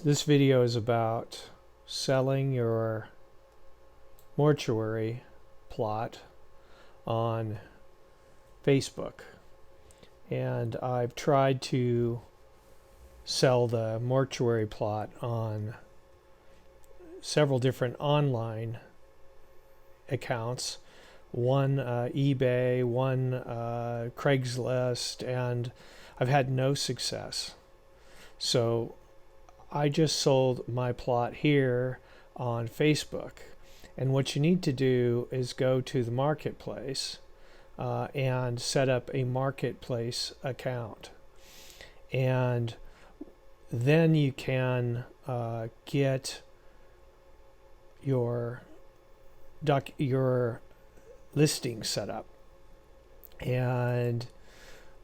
This video is about selling your mortuary plot on Facebook. And I've tried to sell the mortuary plot on several different online accounts. One eBay, one Craigslist, and I've had no success. So I just sold my plot here on Facebook. And what you need to do is go to the marketplace and set up a marketplace account. And then you can get your listing set up. And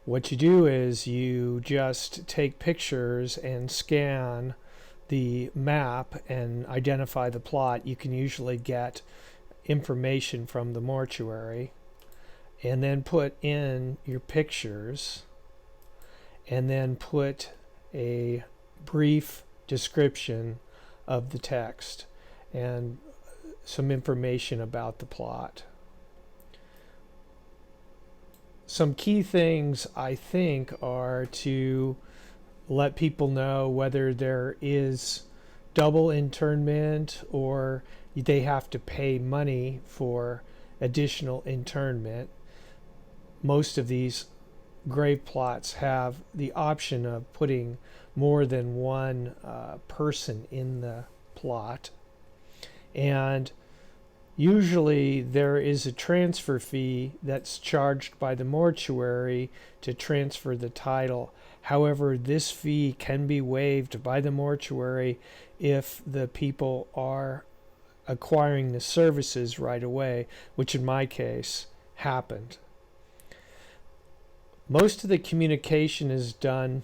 what you do is you just take pictures and scan the map and identify the plot. You can usually get information from the mortuary and then put in your pictures and then put a brief description of the text and some information about the plot. Some key things I think are to let people know whether there is double internment or they have to pay money for additional internment. Most of these grave plots have the option of putting more than one person in the plot. And usually there is a transfer fee that's charged by the mortuary to transfer the title. However, this fee can be waived by the mortuary if the people are acquiring the services right away, which in my case happened. Most of the communication is done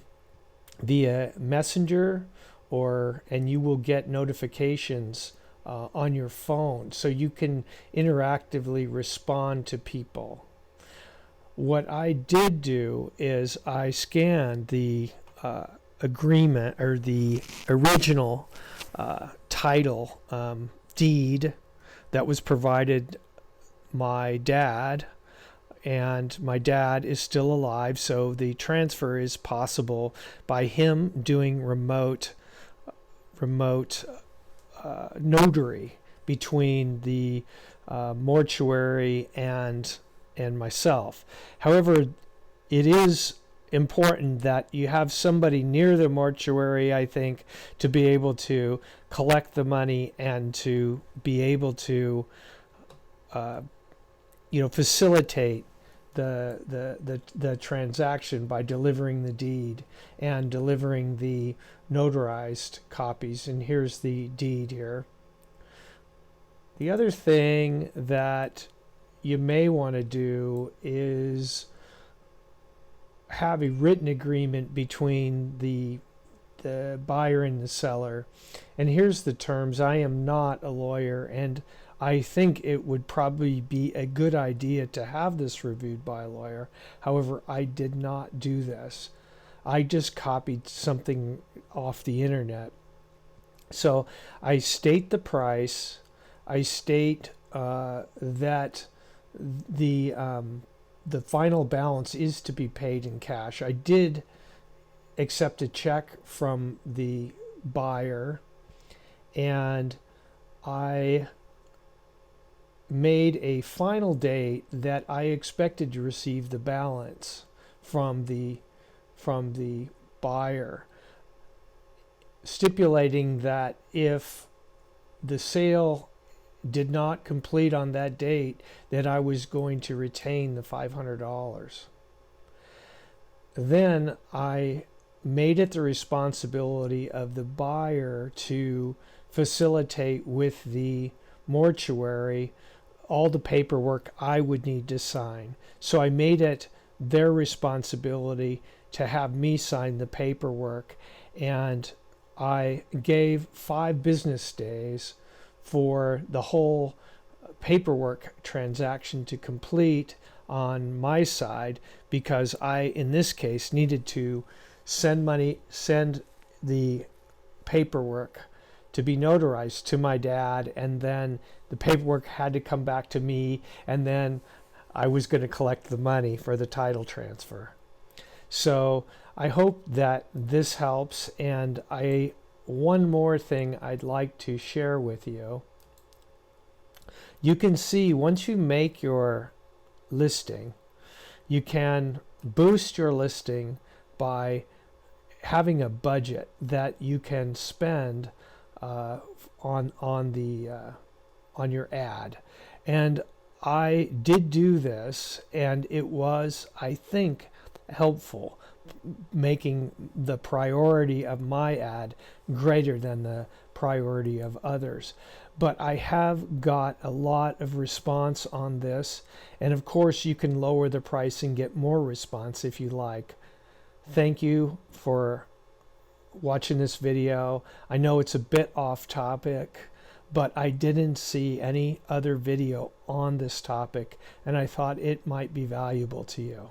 via Messenger, and you will get notifications on your phone, so you can interactively respond to people. What I did do is I scanned the agreement or the original title deed that was provided my dad, and my dad is still alive, so the transfer is possible by him doing remote notary between the mortuary and myself. However, it is important that you have somebody near the mortuary, I think, to be able to collect the money and to be able to facilitate the transaction by delivering the deed and delivering the notarized copies. And here's the deed here. The other thing that you may want to do is have a written agreement between the buyer and the seller. And here's the terms. I am not a lawyer, and I think it would probably be a good idea to have this reviewed by a lawyer. However, I did not do this. I just copied something off the internet. So I state the price. I state that the final balance is to be paid in cash. I did accept a check from the buyer, and I made a final date that I expected to receive the balance from the buyer, stipulating that if the sale did not complete on that date, that I was going to retain the $500. Then I made it the responsibility of the buyer to facilitate with the mortuary all the paperwork I would need to sign. So I made it their responsibility to have me sign the paperwork, and I gave 5 business days for the whole paperwork transaction to complete on my side, because I, in this case, needed to send the paperwork to be notarized to my dad, and then the paperwork had to come back to me, and then I was going to collect the money for the title transfer. So I hope that this helps, and one more thing I'd like to share with you. You can see once you make your listing, you can boost your listing by having a budget that you can spend on your ad. And I did do this, and it was, I think, helpful, making the priority of my ad greater than the priority of others. But I have got a lot of response on this, and of course you can lower the price and get more response if you like. Thank you for watching this video. I know it's a bit off topic, but I didn't see any other video on this topic, and I thought it might be valuable to you.